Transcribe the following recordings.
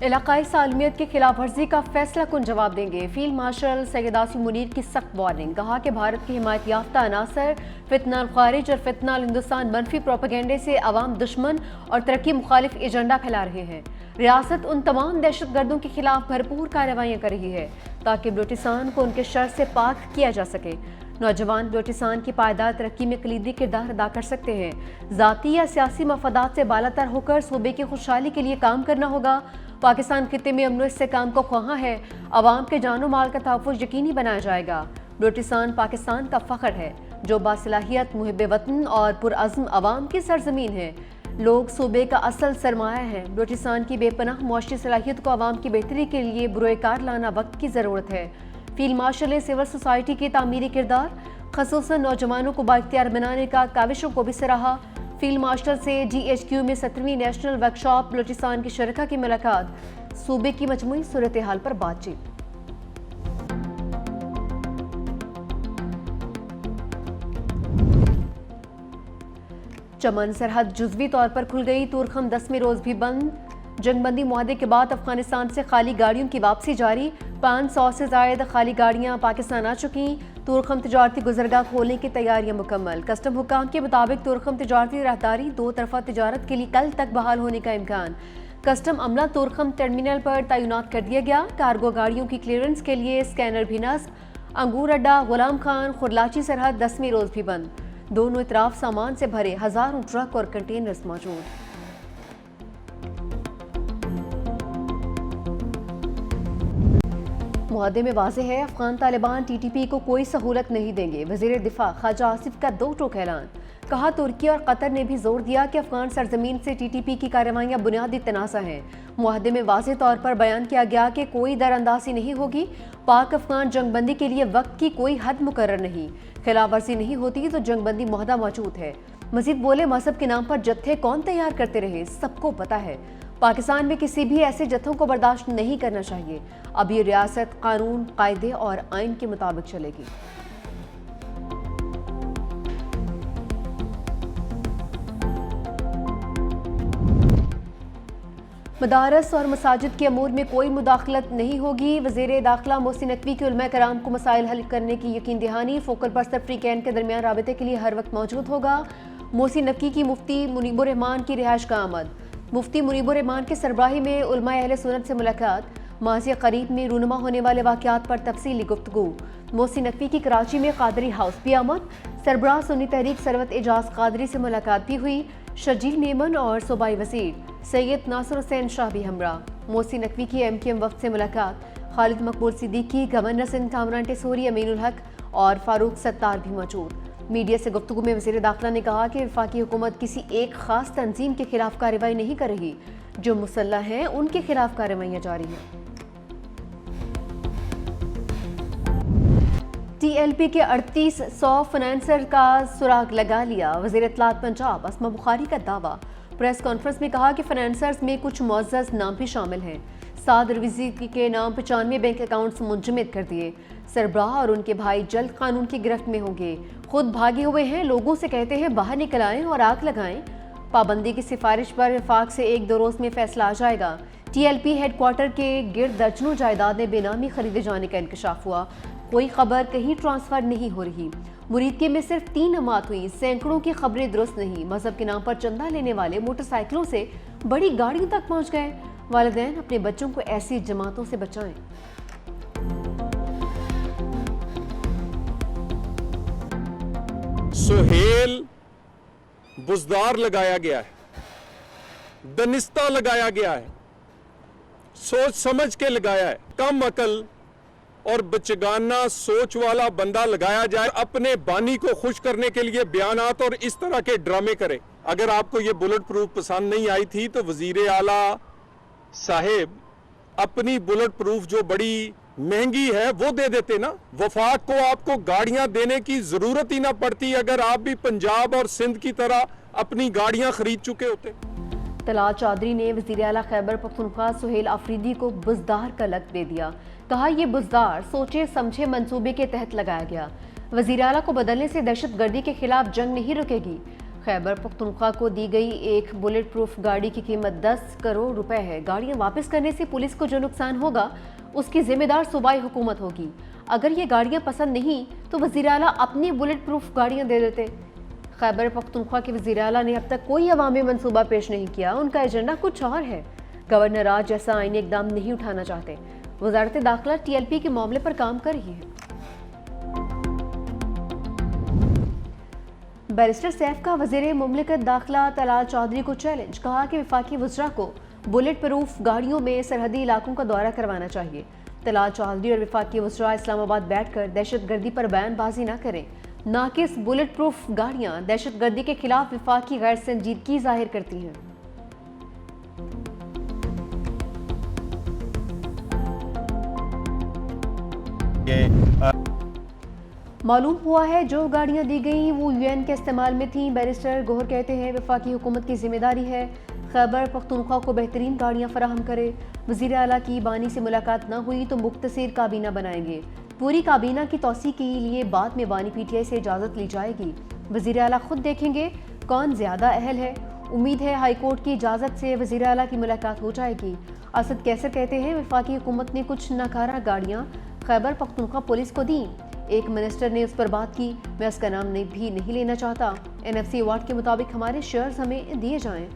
इलाकाई सालमियत की खिलाफ वर्जी का फैसला कुन जवाब देंगे। फील्ड मार्शल सैयद आसिम मुनीर की सख्त वार्निंग। कहा कि भारत के हिमायत याफ्ता अनासर फितना खारिज और फितना हिंदुस्तान मनफी प्रोपेगेंडे से अवाम दुश्मन और तरक्की मुखालिफ एजेंडा फैला रहे हैं। रियासत उन तमाम दहशत गर्दों के खिलाफ भरपूर कार्रवाइयाँ कर रही है ताकि बलूचिस्तान को उनके शर से पाक किया जा सके। नौजवान बलूचिस्तान की पायदार तरक्की में कलीदी किरदार अदा कर सकते हैं। ज़ाती या सियासी मफादात से बालातर होकर सूबे की खुशहाली के लिए काम करना होगा। पाकिस्तान खित्ते में अमन इस्तेहकाम को ख्वाहां है। अवाम के जानो माल का तहफ़्फ़ुज़ यकीनी बनाया जाएगा। बलूचिस्तान पाकिस्तान का फ़ख्र है जो बासलाहियत मुहिब वतन और पुरअज़्म अवाम की सरजमीन है। लोग सूबे का असल सरमाया है। बलूचिस्तान की बेपनाह मुआशी सलाहियत को अवाम की बेहतरी के लिए बुरोकार लाना वक्त की ज़रूरत है। फील्ड मार्शल ने सिविल सोसाइटी के तामीरी किरदार ख़ुसूसन नौजवानों को बाइख्तियार बनाने का काविशों को भी सराहा। फील्ड मार्शल से GHQ में 7वीं नेशनल वर्कशॉप बलूचिस्तान की शरका की मुलाकात। सूबे की मजमूई सूरत हाल पर बातचीत। चमन सरहद जुज़वी तौर पर खुल गई। तुरखम 10वें रोज भी बंद। जंगबंदी मुआहदे के बाद अफगानिस्तान से खाली गाड़ियों की वापसी जारी। 500 से जायद खाली गाड़ियां पाकिस्तान आ चुकी। तुरखम तिजारती गुजरगाह खोलने की तैयारियां मुकम्मल। कस्टम हुकाम के मुताबिक तुरखम तिजारती राहदारी 2 तरफा तिजारत के लिए कल तक बहाल होने का इम्कान। कस्टम अमला तुरखम टर्मिनल पर तैनात कर दिया गया। कार्गो गाड़ियों की क्लियरेंस के लिए स्कैनर भी नस्ब। अंगूर अड्डा गुलाम खान खुरलाची सरहद 10वीं रोज भी बंद। दोनों इतराफ सामान से भरे हजारों ट्रक और कंटेनर्स मौजूद। मुआहदे में वाज़ेह है अफगान तालिबान TTP को कोई सहूलत नहीं देंगे। वज़ीर दिफा ख्वाजा आसिफ का दो टोक ऐलान। कहा तुर्की और कतर ने भी जोर दिया कि अफगान सरजमीन से TTP की कार्रवाइयाँ बुनियादी तनाज़ा हैं। मुआहदे में वाज़ेह तौर पर बयान किया गया कि कोई दरअंदाजी नहीं होगी। पाक अफगान जंगबंदी के लिए वक्त की कोई हद मुकर्रर नहीं। खिलाफ वर्जी नहीं होती तो जंगबंदी मुआहदा मौजूद है। मजीद बोले मजहब के नाम पर जत्थे कौन तैयार करते रहे सबको पता है। पाकिस्तान में किसी भी ऐसे जत्थों को बर्दाश्त नहीं करना चाहिए। अब ये रियासत कानून कायदे और आइन के मुताबिक चलेगी। मदारस और मसाजिद के अमूर में कोई मुदाखलत नहीं होगी। वज़ीर दाखिला मोहसिन नकवी के उलमा कराम को मसाइल हल करने की यकीन दहानी। फोकल पर्सन फ्री कैन के दरमियान राबते के लिए हर वक्त मौजूद होगा। मोहसिन नकवी की मुफ्ती मुनीबुर रहमान की रिहाइश का आमद। मुफ्ती मुनीबुर रहमान के सरबराही में उलमा अहले सुन्नत से मुलाकात। माज़ी करीब में रूनुमा होने वाले वाक़यात पर तफसीली गुफ्तगू। मोहसिन नकवी की कराची में कादरी हाउस भी आमद। सरबराह सुन्नी तहरीक सरवत एजाज कादरी से मुलाकात भी हुई। शजील मेमन और सूबाई वज़ीर सैयद नासिर हुसैन शाह भी हमरा। मोहसिन नकवी की MKM वफ़द से मुलाकात। खालिद मकबूल सिद्दीकी, गवर्नर सिंध कामरान टेसोरी, अमीनुल हक और फारूक सत्तार भी मौजूद। मीडिया से गुफ्तगू में वज़ीर दाखिला ने कहा कि वफाकी हुकूमत किसी एक खास तंजीम के खिलाफ कार्रवाई नहीं कर रही। जो मुसल्लह हैं उनके खिलाफ कार्रवाइयाँ जारी हैं। TLP के 3800 फाइनेंसर का सुराग लगा लिया। वज़ीर इत्तलात पंजाब अस्मा बुखारी का दावा। प्रेस कॉन्फ्रेंस में कहा कि फाइनेंसर्स में कुछ मुअज़्ज़ज़ नाम भी शामिल हैं। साद रवीज़ी के नाम 95 बैंक अकाउंट्स मुंजमद कर दिए। सरबराह और उनके भाई जल्द कानून की गिरफ्त में होंगे। खुद भागे हुए हैं। लोगों से कहते हैं बाहर निकल आएं और आग लगाएं। पाबंदी की सिफारिश पर वफाक से 1-2 रोज में फैसला आ जाएगा। TLP हेडक्वार्टर के गिर्द दर्जनों जायदादें बेनामी खरीदे जाने का इंकशाफ हुआ। कोई खबर कहीं ट्रांसफर नहीं हो रही। मुरीदके में सिर्फ 3 हमात हुई। सैकड़ों की खबरें दुरुस्त नहीं। मजहब के नाम पर चंदा लेने वाले मोटरसाइकिलों से बड़ी गाड़ियों तक पहुंच गए। वालिदैन अपने बच्चों को ऐसी जमातों से बचाएं। सुहेल बुजदार लगाया गया है, दनिस्ता लगाया गया है, सोच समझ के लगाया है। कम अकल और बचगाना सोच वाला बंदा लगाया जाए अपने बानी को खुश करने के लिए बयानात और इस तरह के ड्रामे करे। अगर आपको ये बुलेट प्रूफ पसंद नहीं आई थी तो वजीर आला साहेब अपनी बुलेट प्रूफ जो बड़ी महंगी है वो दे देते ना। वफाक को आपको गाड़ियां देने की जरूरत ही ना पड़ती अगर आप भी पंजाब और सिंध की तरह अपनी गाड़ियां खरीद चुके होते। तलाल चौधरी ने वज़ीर आला खैबर पख्तूनख्वा सुहेल आफरीदी को बुजदार का लक़्ब दे दिया। कहा यह बुजदार सोचे समझे मंसूबे के तहत लगाया गया। वज़ीर आला को बदलने से दहशत गर्दी के खिलाफ जंग नहीं रुकेगी। खैबर पख्तूनख्वा को दी गई एक बुलेट प्रूफ गाड़ी की कीमत 10 करोड़ रुपए है। गाड़ियां वापस करने से पुलिस को जो नुकसान होगा उसकी जिम्मेदार सूबाई हुकूमत होगी। अगर ये गाड़ियां पसंद नहीं तो वज़ीर आला अपनी बुलेट प्रूफ गाड़ियां दे देते। खैबर पख्तूनख्वा के वज़ीर आला ने अब तक कोई अवामी मनसूबा पेश नहीं किया। उनका एजेंडा कुछ और है। गवर्नर आज जैसा आईनी इकदाम नहीं उठाना चाहते। वजारत दाखिला TLP के मामले पर काम कर रही है। बैरिस्टर सैफ का वज़ीर मुमलिकत दाखिला तलाल चौधरी को चैलेंज, कहा कि वफाकी वज़रा को बुलेट प्रूफ गाड़ियों में सरहदी इलाकों का दौरा करवाना चाहिए। तलाल चौधरी और वफाकी वज़रा इस्लामाबाद बैठकर दहशतगर्दी पर बयानबाजी न करें। नाकिस बुलेट प्रूफ गाड़ियां दहशतगर्दी के खिलाफ वफाकी गैर संजीदगी जाहिर करती हैं। मालूम हुआ है जो गाड़ियां दी गई वो UN के इस्तेमाल में थीं। बैरिस्टर गोहर कहते हैं वफाकी हुकूमत की जिम्मेदारी है खैबर पख्तूनख्वा को बेहतरीन गाड़ियां फराहम करे। वज़ीर आला की बानी से मुलाकात न हुई तो मुख्तसर काबीना बनाएंगे। पूरी काबीना की तौसी के लिए बाद में बानी PTI से इजाज़त ली जाएगी। वज़ीर आला खुद देखेंगे कौन ज़्यादा अहल है। उम्मीद है हाई कोर्ट की इजाज़त से वज़ीर आला की मुलाकात हो जाएगी। असद कैसर कहते हैं वफाकी हुकूमत ने कुछ नाकारा गाड़ियाँ खैबर पख्तूनख्वा पुलिस को दी। एक मिनिस्टर ने उस पर बात की, मैं उसका नाम भी नहीं लेना चाहता। NFC अवार्ड के मुताबिक हमारे शेयर्स हमें दिए जाएं।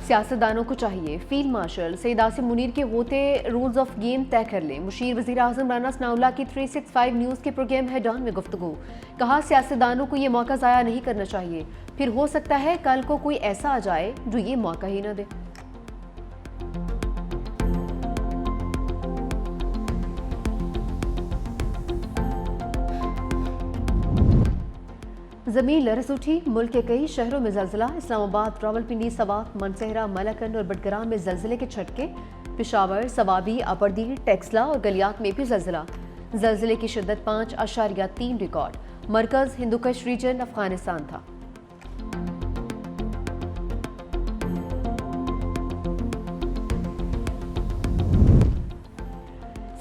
सियासतदानों को चाहिए फील्ड मार्शल सईद आसिम मुनीर के होते रूल्स ऑफ गेम तय कर लें। मुशीर वज़ीर आज़म राना सनाउल्लाह की 365 न्यूज़ के प्रोग्राम हेड ऑन में गुफ्तगू, कहा सियासतदानों को ये मौका ज़ाया नहीं करना चाहिए, फिर हो सकता है कल को कोई ऐसा आ जाए जो ये मौका ही ना दे। ज़मीन लरस उठी, मुल्क के कई शहरों में ज़लज़ला। इस्लामाबाद, रावलपिंडी, सवात, मनसेहरा, मलकन और बडगराम में ज़लज़ले के झटके। पेशावर, सवाबी, अबरदीन, टेक्सला और गलियात में भी ज़लज़ला। ज़लज़ले की शिद्दत 5.3 रिकॉर्ड। मरकज़ हिंदुकुश रीजन अफगानिस्तान था।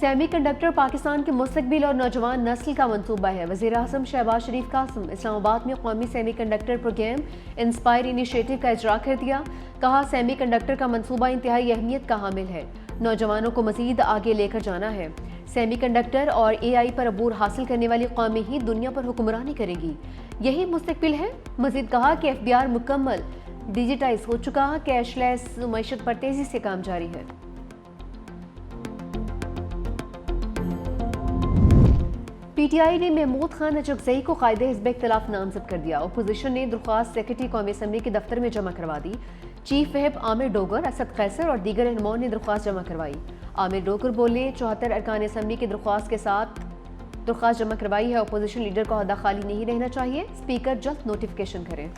सेमीकंडक्टर पाकिस्तान के मुस्तकबिल और नौजवान नस्ल का मंसूबा है। वज़ीर आज़म शहबाज शरीफ कासिम इस्लामाबाद में कौमी सेमीकंडक्टर प्रोग्राम इंस्पायर इनिशिएटिव का इजरा कर दिया। कहा सेमीकंडक्टर का मंसूबा इंतहाई अहमियत का हामिल है, नौजवानों को मजीद आगे लेकर जाना है। सेमीकंडक्टर और AI पर अबूर हासिल करने वाली कौमें ही दुनिया पर हुक्मरानी करेगी, यही मुस्तकबिल है। मजीद कहा कि FBR मुकम्मल डिजिटाइज हो चुका, कैशलेस मईशत पर तेजी से काम जारी है। PTI ने महमूद खान अचकज़ई को कायदे हिज़्ब इख्तिलाफ नामज़द कर दिया। अपोजिशन ने दरख्वास्त सेक्रेटरी कौमी असम्बली के दफ्तर में जमा करवा दी। चीफ व्हिप आमिर डोगर, असद कैसर और दीगर रहनुमाओं ने दरख्वास्त जमा करवाई। आमिर डोगर बोले 74 अरकान असम्बली की दरख्वास्त के साथ दरख्वास्त जमा करवाई है। अपोजिशन लीडर का ओहदा खाली नहीं रहना चाहिए, स्पीकर जल्द नोटिफिकेशन करें।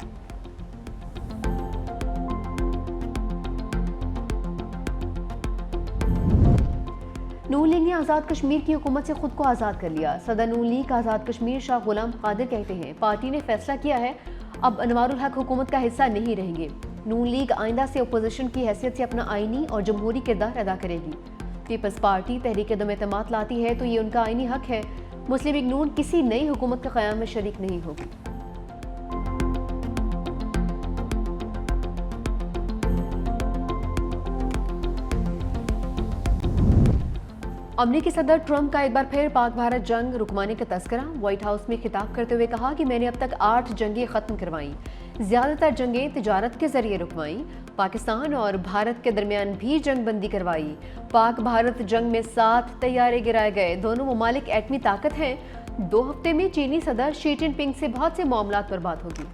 नून लीग ने आज़ाद कश्मीर की हुकूमत से खुद को आज़ाद कर लिया। सदर नून लीग आज़ाद कश्मीर शाह गुलाम कादिर कहते हैं पार्टी ने फैसला किया है अब अनवारुल हक हुकूमत का हिस्सा नहीं रहेंगे। नून लीग आइंदा से अपोजिशन की हैसियत से अपना आइनी और जमहूरी किरदार अदा करेगी। पीपल्स पार्टी तहरीक दम एतमाद लाती है तो ये उनका आइनी हक है। मुस्लिम लीग नून किसी नई हुकूमत के क़याम में शरीक नहीं होगी। अमरीकी सदर ट्रंप का एक बार फिर पाक भारत जंग रुकवाने का तस्करा। व्हाइट हाउस में खिताब करते हुए कहा कि मैंने अब तक 8 जंगें ख़त्म करवाई, ज़्यादातर जंगें तिजारत के जरिए रुकवाई। पाकिस्तान और भारत के दरमियान भी जंग बंदी करवाई। पाक भारत जंग में 7 तैयारे गिराए गए। दोनों ममालिक एटमी ताकत हैं। 2 हफ्ते में चीनी सदर शी जिनपिंग से बहुत से मामलात पर बात होगी।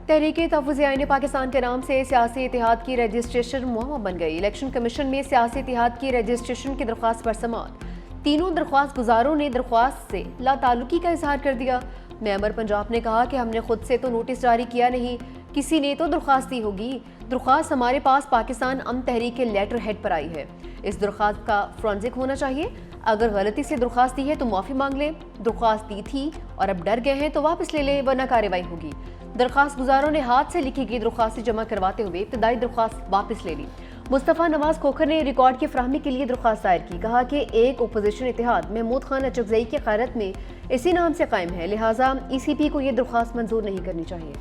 तहरीके तहफ़्फ़ुज़ आईन पाकिस्तान के नाम से सियासी इतिहाद की रजिस्ट्रेशन मुअम्मा बन गई। इलेक्शन कमीशन में सियासी इतिहाद की रजिस्ट्रेशन की दरख्वास्त पर समाअत। तीनों दरख्वास्त गुजारों ने दरख्वास्त से लाताल्लुकी का इजहार कर दिया। मेंबर पंजाब ने कहा कि हमने खुद से तो नोटिस जारी किया नहीं, किसी ने तो दरख्वास्त दी होगी। दरख्वास्त हमारे पास पाकिस्तान अमन तहरीक के लेटर हेड पर आई है। इस दरख्वास्त का फोरेंसिक होना चाहिए। अगर गलती से दरख्वास्त दी है तो माफ़ी मांग लें। दरख्वास्त दी थी और अब डर गए हैं तो वापस ले लें, वरना कार्रवाई होगी। दरख्वास्त गुजारों ने हाथ से लिखी गई दरख्वास्तें जमा करवाते हुए इब्तदाई दरख्वास्त वापस ले ली। मुस्तफ़ा नवाज खोखर ने रिकॉर्ड की फराहमी के लिए दरख्वास्त दायर की। कहा कि एक अपोजिशन इत्तेहाद महमूद खान अचकजई की क़यादत में इसी नाम से कायम है, लिहाजा ECP को यह दरख्वास्त मंजूर नहीं करनी चाहिए।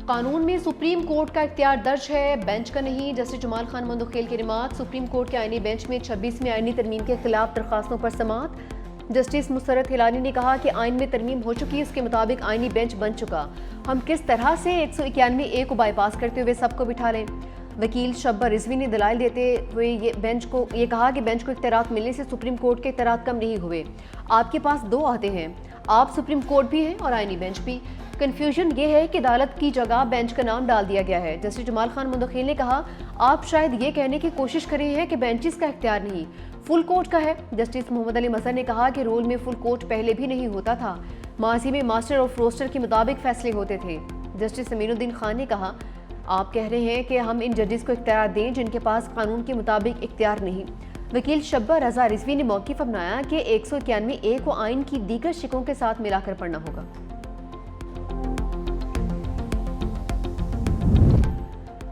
कानून में सुप्रीम कोर्ट का इख्तियार दर्ज है, बेंच का नहीं। जस्टिस जमाल खान मंदोखेल की रिमार्क। सुप्रीम कोर्ट के आईनी बेंच में 26वीं आईनी तरमीम के खिलाफ दरखास्तों पर समाअत। जस्टिस मुसर्रत हिलानी ने कहा कि आइन में तरमीम हो चुकी, इसके मुताबिक आईनी बेंच बन चुका। हम किस तरह से 191A को बाईपास करते हुए सबको बिठा लें। वकील शब्बा रिजवी ने दलाइल देते हुए ये कहा कि बेंच को इख्तियारात मिलने से सुप्रीम कोर्ट के इख्तियारात कम नहीं हुए। आपके पास दो अहदे हैं, आप सुप्रीम कोर्ट भी हैं और आईनी बेंच भी। कन्फ्यूजन ये है कि अदालत की जगह बेंच का नाम डाल दिया गया है। जस्टिस जमाल खान मंदोखेल ने कहा, आप शायद ये कहने की कोशिश कर रहे हैं कि बेंचेस का इख्तियार नहीं, फुल कोर्ट का है। जस्टिस मोहम्मद अली मजहर ने कहा कि रूल में फुल कोर्ट पहले भी नहीं होता था, माजी में मास्टर ऑफ रोस्टर के मुताबिक फैसले होते थे। जस्टिस अमीनुद्दीन खान ने कहा, आप कह रहे हैं कि हम इन जजेस को इख्तियार दें जिनके पास कानून के मुताबिक इख्तियार नहीं। वकील शब्बा रजा रिजवी ने मौक़िफ़ अपनाया कि 191A को आइन की दीगर शिकों के साथ मिलाकर पढ़ना होगा।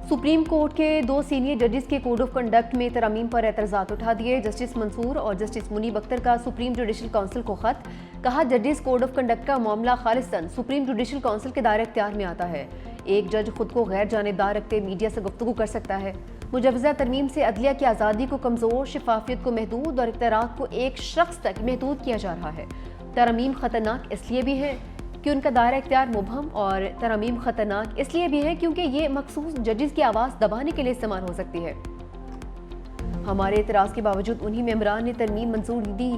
सुप्रीम कोर्ट के 2 सीनियर जजेस के कोड ऑफ कंडक्ट में तरमीम पर एतराज़ात उठा दिए। जस्टिस मंसूर और जस्टिस मुनीब अख्तर का सुप्रीम जुडिशल काउंसिल को खत। कहा, जजेस कोड ऑफ कंडक्ट का मामला खालिस्तन सुप्रीम जुडिशल काउंसिल के दायरे इख्तियार में आता है। एक जज खुद को गैर जानिबदार रखते मीडिया से गुफ्तगू कर सकता है। मुजवज़ा तरमीम से अदलिया की आज़ादी को कमज़ोर, शफाफियत को महदूद और इख्तियारात को एक शख्स तक महदूद किया जा रहा है। तरमीम ख़तरनाक इसलिए भी है कि उनका दायरा इख्तियार मुबहम, और तरमीम ख़तरनाक इसलिए भी है क्योंकि ये मखसूस जजेस की आवाज़ दबाने के लिए इस्तेमाल हो सकती है। हमारे इतराज़ के बावजूद उन्हीं मेंबरान ने तरमीम मंजूर दी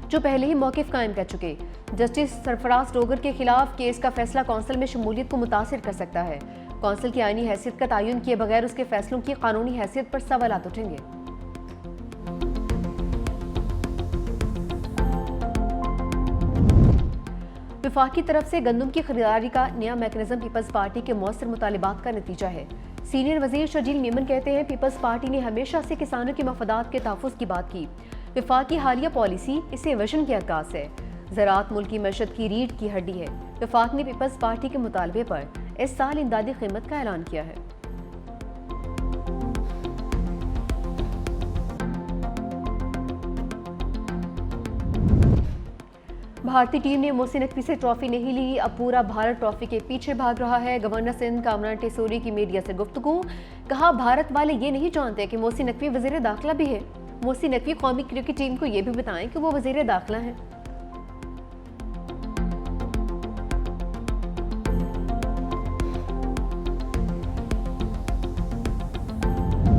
जो पहले ही मौक़िफ़ कायम कर चुके। जस्टिस सरफराज डोगर के खिलाफ केस का फैसला कौंसिल में शमूलियत को मुतासिर कर सकता है। कौंसिल की आईनी हैसियत का तयन किए बगैर उसके फैसलों की कानूनी हैसियत पर सवालात उठेंगे। वफाक की तरफ से गंदम की खरीदारी का नया मैकेनिज्म पीपल्स पार्टी के मौसर मुतालिबात का नतीजा है। सीनियर वजीर शजील मेमन कहते हैं, पीपल्स पार्टी ने हमेशा से किसानों के मफादात के तहफ़्फ़ुज़ की बात की। वफाक की हालिया पॉलिसी इसे वजन की अक्कास है। ज़राअत मुल्क की मईशत की रीढ़ की हड्डी है। वफाक ने पीपल्स पार्टी के मुतालबे पर इस साल इमदादी कीमत का ऐलान किया है। भारतीय टीम ने मोहसिन नकवी से ट्रॉफी नहीं ली, अब पूरा भारत ट्रॉफी के पीछे भाग रहा है। गवर्नर सिंध कामरान टेसोरी की मीडिया से गुफ्तगू। कहा, भारत वाले ये नहीं जानते कि मोहसिन नकवी वज़ीर दाखिला भी है। मोहसिन नकवी कौमी क्रिकेट टीम को ये भी बताएं कि वो वज़ीर दाखिला हैं।